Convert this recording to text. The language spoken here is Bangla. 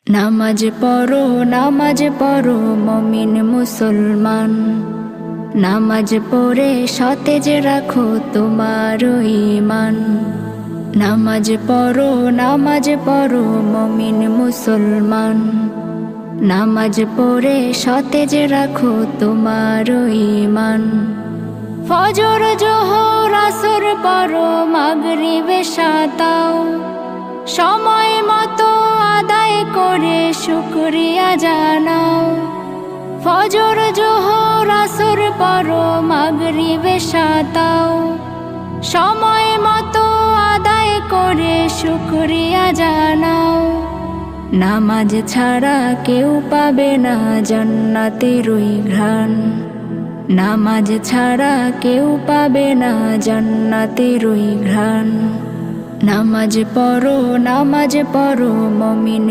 নামাজ পড়ো মুমিন মুসলমান। নামাজ পড়ে সতেজ রাখো তোমার ঈমান। নামাজ পড়ো মুমিন মুসলমান। নামাজ পড়ে সতেজ রাখো তোমার ঈমান। ফজর জোহর আসর পড়ো মাগরিব এশাও, সময় মতো আদায় করে শুকরিয়া জানাও। ফজর জোহর আসর পড়ো মাগরিব এশাও, সময় মতো আদায় করে শুকরিয়া জানাও। নামাজ ছাড়া কেউ পাবে না জান্নাতের ওই ঘ্রাণ। নামাজ ছাড়া কেউ পাবে না জান্নাতের ওই ঘ্রাণ। নামাজ পড়ো মুমিন